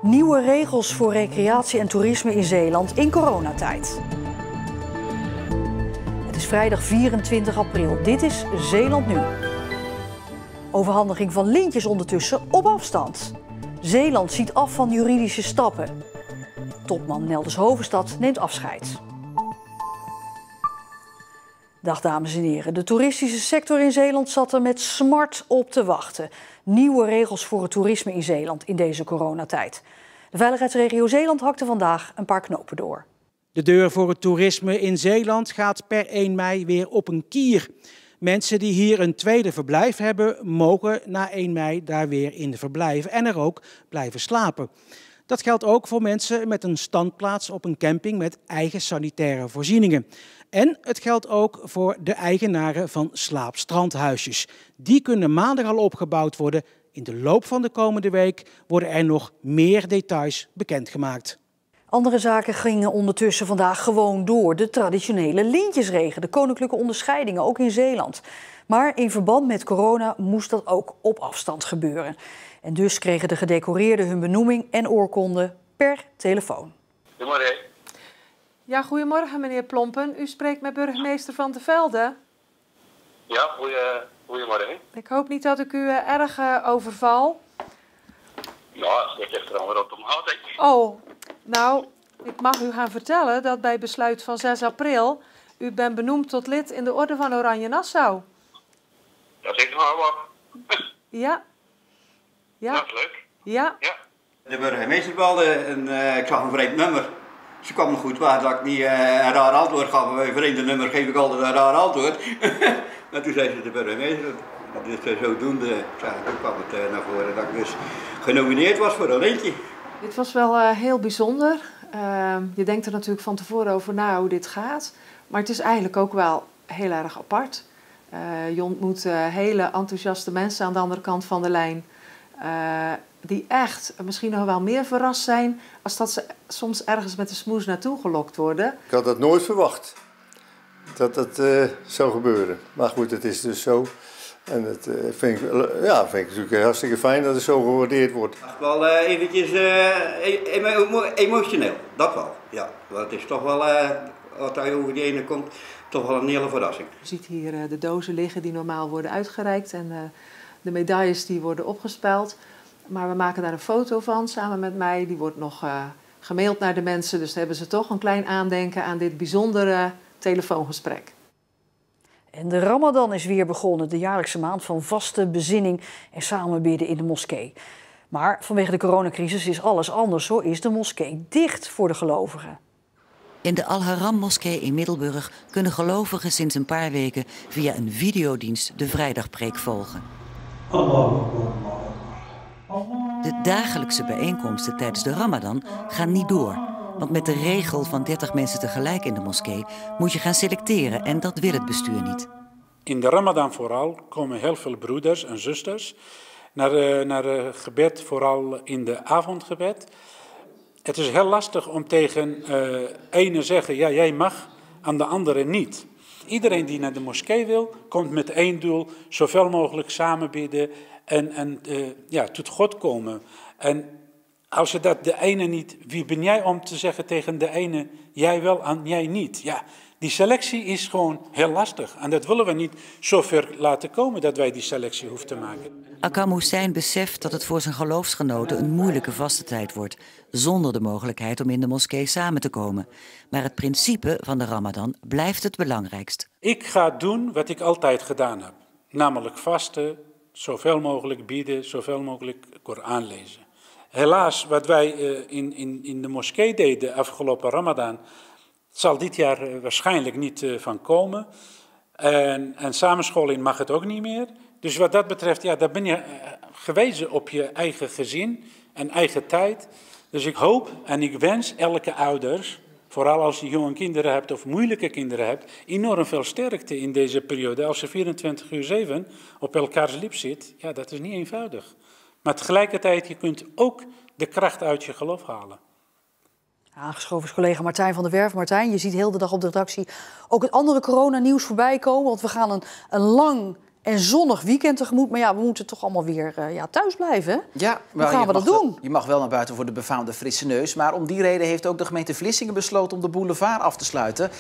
Nieuwe regels voor recreatie en toerisme in Zeeland in coronatijd. Het is vrijdag 24 april. Dit is Zeeland Nu. Overhandiging van lintjes ondertussen op afstand. Zeeland ziet af van juridische stappen. Topman Nelders Hovenstad neemt afscheid. Dag dames en heren. De toeristische sector in Zeeland zat er met smart op te wachten. Nieuwe regels voor het toerisme in Zeeland in deze coronatijd. De veiligheidsregio Zeeland hakte vandaag een paar knopen door. De deur voor het toerisme in Zeeland gaat per 1 mei weer op een kier. Mensen die hier een tweede verblijf hebben, mogen na 1 mei daar weer in verblijven en er ook blijven slapen. Dat geldt ook voor mensen met een standplaats op een camping met eigen sanitaire voorzieningen. En het geldt ook voor de eigenaren van slaapstrandhuisjes. Die kunnen maandag al opgebouwd worden. In de loop van de komende week worden er nog meer details bekendgemaakt. Andere zaken gingen ondertussen vandaag gewoon door. De traditionele lintjesregen, de koninklijke onderscheidingen, ook in Zeeland. Maar in verband met corona moest dat ook op afstand gebeuren. En dus kregen de gedecoreerden hun benoeming en oorkonde per telefoon. Goedemorgen. Ja, goedemorgen meneer Plompen. U spreekt met burgemeester Van de Velde. Ja, goedemorgen. Ik hoop niet dat ik u erg overval. Ja, ik heb er allemaal op de maat. Oh, nou, ik mag u gaan vertellen dat bij besluit van 6 april... u bent benoemd tot lid in de Orde van Oranje Nassau. Dat is maar wat. Ja. Ja. Dat is leuk. Ja. Ja. De burgemeester belde en ik zag een vreemd nummer. Ze kwam nog goed waar dat ik niet een raar antwoord gaf. Bij een vreemde nummer geef ik altijd een raar antwoord. Maar toen zei ze de burgemeester. Dus zodoende toen kwam het naar voren dat ik dus genomineerd was voor een lintje. Dit was wel heel bijzonder. Je denkt er natuurlijk van tevoren over na hoe dit gaat. Maar het is eigenlijk ook wel heel erg apart. Je ontmoet hele enthousiaste mensen aan de andere kant van de lijn. Die echt misschien nog wel meer verrast zijn als dat ze soms ergens met de smoes naartoe gelokt worden. Ik had dat nooit verwacht, dat dat zou gebeuren. Maar goed, het is dus zo. En dat vind ik natuurlijk hartstikke fijn dat het zo gewaardeerd wordt. Wel eventjes emotioneel, dat wel. Ja, want het is toch wel, als hij over die ene komt, toch wel een hele verrassing. Je ziet hier de dozen liggen die normaal worden uitgereikt en de medailles die worden opgespeld. Maar we maken daar een foto van samen met mij. Die wordt nog gemaild naar de mensen. Dus dan hebben ze toch een klein aandenken aan dit bijzondere telefoongesprek. En de Ramadan is weer begonnen, de jaarlijkse maand van vaste bezinning en samenbidden in de moskee. Maar vanwege de coronacrisis is alles anders. Zo is de moskee dicht voor de gelovigen. In de Al-Haram-moskee in Middelburg kunnen gelovigen sinds een paar weken via een videodienst de vrijdagpreek volgen. De dagelijkse bijeenkomsten tijdens de Ramadan gaan niet door. Want met de regel van 30 mensen tegelijk in de moskee moet je gaan selecteren en dat wil het bestuur niet. In de Ramadan vooral komen heel veel broeders en zusters naar gebed, vooral in de avondgebed. Het is heel lastig om tegen ene zeggen, ja jij mag, aan de andere niet. Iedereen die naar de moskee wil, komt met één doel, zoveel mogelijk samen bidden en tot God komen. En als je dat de ene niet, wie ben jij om te zeggen tegen de ene, jij wel en jij niet? Ja, die selectie is gewoon heel lastig. En dat willen we niet zo ver laten komen dat wij die selectie hoeven te maken. Akam Hussein beseft dat het voor zijn geloofsgenoten een moeilijke vastentijd wordt, zonder de mogelijkheid om in de moskee samen te komen. Maar het principe van de Ramadan blijft het belangrijkst. Ik ga doen wat ik altijd gedaan heb. Namelijk vasten, zoveel mogelijk bidden, zoveel mogelijk Koran lezen. Helaas, wat wij in de moskee deden afgelopen Ramadan, zal dit jaar waarschijnlijk niet van komen. En samenscholing mag het ook niet meer. Dus wat dat betreft, ja, daar ben je gewezen op je eigen gezin en eigen tijd. Dus ik hoop en ik wens elke ouders, vooral als je jonge kinderen hebt of moeilijke kinderen hebt, enorm veel sterkte in deze periode. Als je 24/7 op elkaars lip zit, ja, dat is niet eenvoudig. Maar tegelijkertijd, je kunt ook de kracht uit je geloof halen. Aangeschoven is collega Martijn van der Werf. Martijn, je ziet heel de dag op de redactie ook het andere coronanieuws voorbij komen. Want we gaan een lang en zonnig weekend tegemoet. Maar ja, we moeten toch allemaal weer thuis blijven, hè? Ja, hoe gaan we dat doen? Je mag wel naar buiten voor de befaamde frisse neus. Maar om die reden heeft ook de gemeente Vlissingen besloten om de boulevard af te sluiten.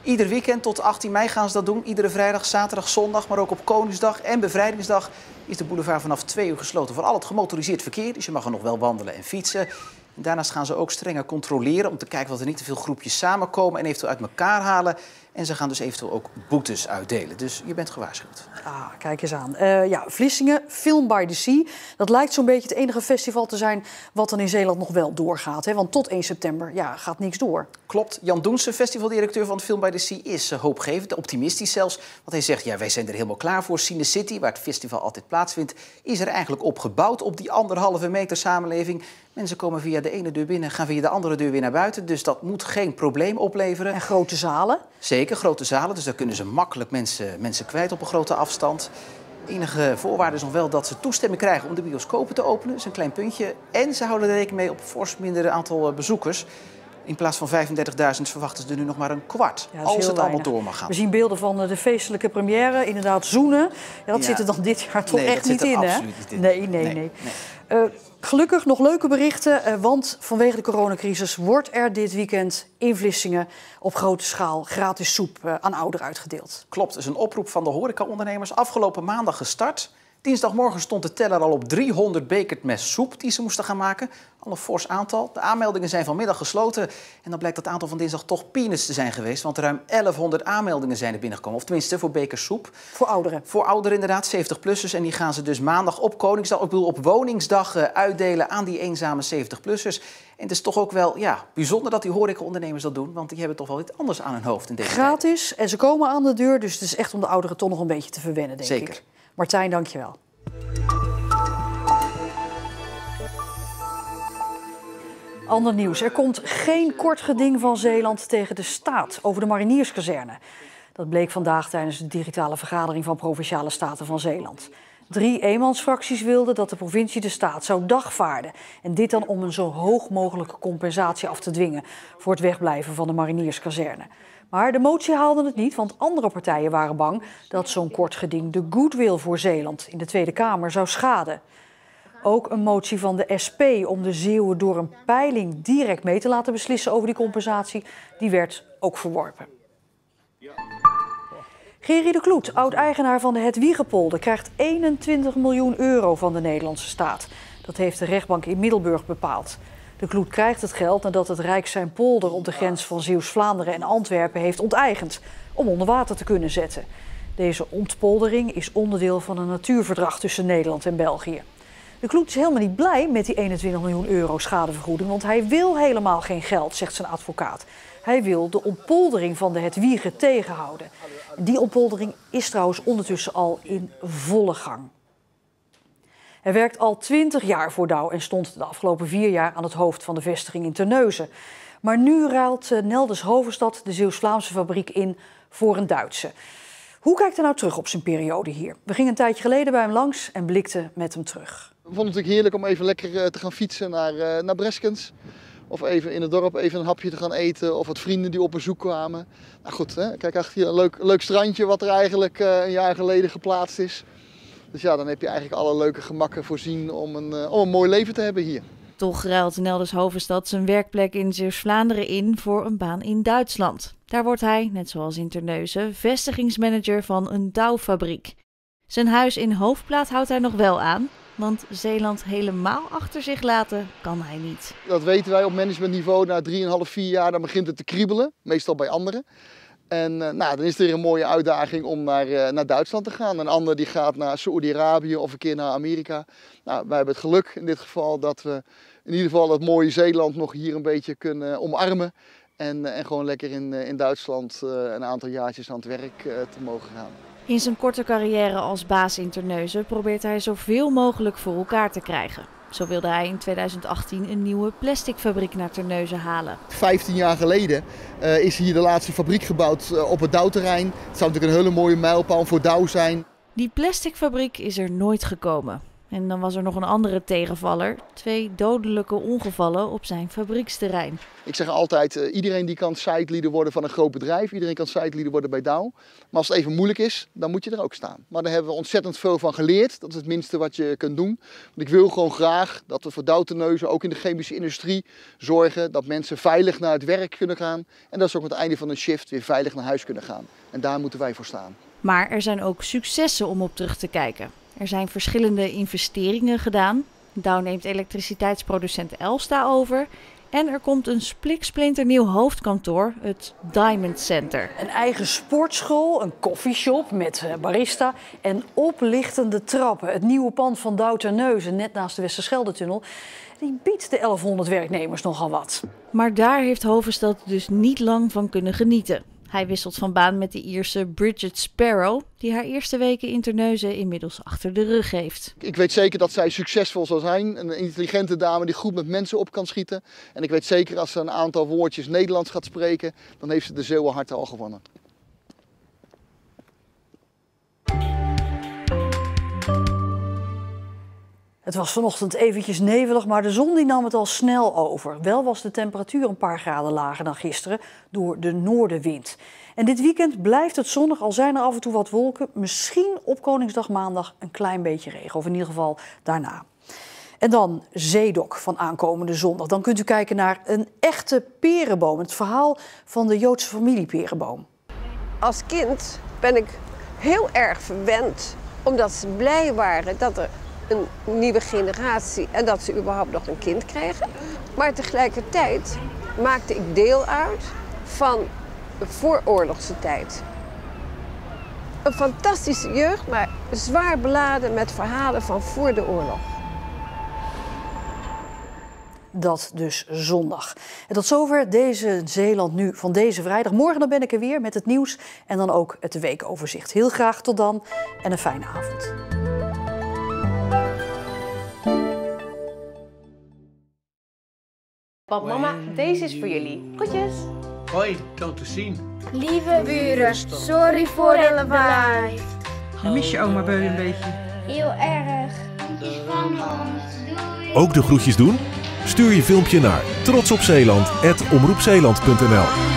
Ieder weekend tot 18 mei gaan ze dat doen. Iedere vrijdag, zaterdag, zondag, maar ook op Koningsdag en Bevrijdingsdag is de boulevard vanaf 2 uur gesloten voor al het gemotoriseerd verkeer. Dus je mag er nog wel wandelen en fietsen. En daarnaast gaan ze ook strenger controleren om te kijken dat er niet te veel groepjes samenkomen en eventueel uit elkaar halen. En ze gaan dus eventueel ook boetes uitdelen. Dus je bent gewaarschuwd. Ah, kijk eens aan. Vlissingen, Film by the Sea. Dat lijkt zo'n beetje het enige festival te zijn wat dan in Zeeland nog wel doorgaat. Hè? Want tot 1 september gaat niks door. Klopt. Jan Doense, festivaldirecteur van Film by the Sea, is hoopgevend, optimistisch zelfs. Want hij zegt, wij zijn er helemaal klaar voor. Cine City, waar het festival altijd plaatsvindt, is er eigenlijk op gebouwd op die 1,5 meter samenleving. Mensen komen via de ene deur binnen, gaan via de andere deur weer naar buiten. Dus dat moet geen probleem opleveren. En grote zalen? Zeker, grote zalen. Dus daar kunnen ze makkelijk mensen kwijt op een grote afstand. De enige voorwaarde is nog wel dat ze toestemming krijgen om de bioscopen te openen. Dat is een klein puntje. En ze houden er rekening mee op fors minder aantal bezoekers. In plaats van 35.000 verwachten ze er nu nog maar een kwart. Ja, als het allemaal door mag gaan. We zien beelden van de feestelijke première. Inderdaad, zoenen. Ja, dat zit er dan dit jaar toch echt niet in, hè? Absoluut niet in. Nee. Gelukkig nog leuke berichten, want vanwege de coronacrisis wordt er dit weekend in Vlissingen op grote schaal gratis soep aan ouderen uitgedeeld. Klopt, dat is een oproep van de horecaondernemers. Afgelopen maandag gestart. Dinsdagmorgen stond de teller al op 300 bekers met soep die ze moesten gaan maken. Al een fors aantal. De aanmeldingen zijn vanmiddag gesloten. En dan blijkt dat aantal van dinsdag toch peanuts te zijn geweest. Want ruim 1100 aanmeldingen zijn er binnengekomen. Of tenminste, voor bekers soep. Voor ouderen? Voor ouderen inderdaad, 70-plussers. En die gaan ze dus maandag op Koningsdag, op Woningsdag uitdelen aan die eenzame 70-plussers. En het is toch ook wel bijzonder dat die horecaondernemers dat doen. Want die hebben toch wel iets anders aan hun hoofd in deze tijd. Gratis en ze komen aan de deur. Dus het is echt om de ouderen toch nog een beetje te verwennen, denk ik. Zeker. Martijn, dankjewel. Ander nieuws. Er komt geen kort geding van Zeeland tegen de staat over de marinierskazerne. Dat bleek vandaag tijdens de digitale vergadering van Provinciale Staten van Zeeland. 3 eenmansfracties wilden dat de provincie de staat zou dagvaarden. En dit dan om een zo hoog mogelijke compensatie af te dwingen voor het wegblijven van de marinierskazerne. Maar de motie haalde het niet, want andere partijen waren bang dat zo'n kort geding de goodwill voor Zeeland in de Tweede Kamer zou schaden. Ook een motie van de SP om de Zeeuwen door een peiling direct mee te laten beslissen over die compensatie, die werd ook verworpen. Gerry de Kloet, oud-eigenaar van de Hedwiegepolder, krijgt 21 miljoen euro van de Nederlandse staat. Dat heeft de rechtbank in Middelburg bepaald. De Kloet krijgt het geld nadat het Rijk zijn polder op de grens van Zeeuws-Vlaanderen en Antwerpen heeft onteigend om onder water te kunnen zetten. Deze ontpoldering is onderdeel van een natuurverdrag tussen Nederland en België. De Kloet is helemaal niet blij met die 21 miljoen euro schadevergoeding, want hij wil helemaal geen geld, zegt zijn advocaat. Hij wil de ontpoldering van de Hedwiegen tegenhouden. Die ontpoldering is trouwens ondertussen al in volle gang. Hij werkt al 20 jaar voor Douw en stond de afgelopen 4 jaar aan het hoofd van de vestiging in Terneuzen. Maar nu ruilt Nelders Hovenstad de Zeeuws-Vlaamse fabriek in voor een Duitse. Hoe kijkt hij nou terug op zijn periode hier? We gingen een tijdje geleden bij hem langs en blikten met hem terug. We vonden het natuurlijk heerlijk om even lekker te gaan fietsen naar Breskens. Of even in het dorp even een hapje te gaan eten. Of wat vrienden die op bezoek kwamen. Nou goed, hè? Kijk, achter hier een leuk strandje wat er eigenlijk een jaar geleden geplaatst is. Dus ja, dan heb je eigenlijk alle leuke gemakken voorzien om een mooi leven te hebben hier. Toch ruilt Nelders Hovenstad zijn werkplek in Zeeuws-Vlaanderen in voor een baan in Duitsland. Daar wordt hij, net zoals in Terneuzen, vestigingsmanager van een Douwfabriek. Zijn huis in Hoofdplaat houdt hij nog wel aan, want Zeeland helemaal achter zich laten kan hij niet. Dat weten wij op managementniveau. Na 3,5, 4 jaar dan begint het te kriebelen, meestal bij anderen. En dan is er weer een mooie uitdaging om naar Duitsland te gaan. Een ander die gaat naar Saoedi-Arabië of een keer naar Amerika. Nou, wij hebben het geluk in dit geval dat we in ieder geval het mooie Zeeland nog hier een beetje kunnen omarmen. En gewoon lekker in Duitsland een aantal jaartjes aan het werk te mogen gaan. In zijn korte carrière als baas in Terneuzen probeert hij zoveel mogelijk voor elkaar te krijgen. Zo wilde hij in 2018 een nieuwe plasticfabriek naar Terneuzen halen. 15 jaar geleden is hier de laatste fabriek gebouwd op het Douwterrein. Het zou natuurlijk een hele mooie mijlpaal voor Douw zijn. Die plasticfabriek is er nooit gekomen. En dan was er nog een andere tegenvaller. 2 dodelijke ongevallen op zijn fabrieksterrein. Ik zeg altijd, iedereen die kan siteleader worden van een groot bedrijf. Iedereen kan siteleader worden bij Dow. Maar als het even moeilijk is, dan moet je er ook staan. Maar daar hebben we ontzettend veel van geleerd. Dat is het minste wat je kunt doen. Want ik wil gewoon graag dat we voor Dow-Terneuzen, ook in de chemische industrie, zorgen dat mensen veilig naar het werk kunnen gaan. En dat ze ook aan het einde van een shift weer veilig naar huis kunnen gaan. En daar moeten wij voor staan. Maar er zijn ook successen om op terug te kijken. Er zijn verschillende investeringen gedaan. Dow neemt elektriciteitsproducent Elsta over. En er komt een spliksplinternieuw hoofdkantoor, het Diamond Center. Een eigen sportschool, een koffieshop met barista en oplichtende trappen. Het nieuwe pand van Dow Terneuzen, net naast de Westerschelde-tunnel, die biedt de 1100 werknemers nogal wat. Maar daar heeft Hovenstad dus niet lang van kunnen genieten. Hij wisselt van baan met de Ierse Bridget Sparrow, die haar eerste weken in Terneuzen inmiddels achter de rug heeft. Ik weet zeker dat zij succesvol zal zijn. Een intelligente dame die goed met mensen op kan schieten. En ik weet zeker als ze een aantal woordjes Nederlands gaat spreken, dan heeft ze de Zeeuwenharten al gewonnen. Het was vanochtend eventjes nevelig, maar de zon die nam het al snel over. Wel was de temperatuur een paar graden lager dan gisteren door de noordenwind. En dit weekend blijft het zonnig, al zijn er af en toe wat wolken. Misschien op Koningsdag maandag een klein beetje regen, of in ieder geval daarna. En dan Zeedok van aankomende zondag. Dan kunt u kijken naar een echte perenboom. Het verhaal van de Joodse familie Perenboom. Als kind ben ik heel erg verwend, omdat ze blij waren dat er een nieuwe generatie en dat ze überhaupt nog een kind kregen. Maar tegelijkertijd maakte ik deel uit van de vooroorlogse tijd. Een fantastische jeugd, maar zwaar beladen met verhalen van voor de oorlog. Dat dus zondag. En tot zover deze Zeeland Nu van deze vrijdag. Morgen dan ben ik er weer met het nieuws en dan ook het weekoverzicht. Heel graag tot dan en een fijne avond. Pap, mama, deze is voor jullie. Groetjes. Hoi, toon te zien. Lieve buren, sorry voor de lawaai. Mis je oma Beu een beetje? Heel erg. Ook de groetjes doen? Stuur je filmpje naar trotsopzeeland@omroepzeeland.nl.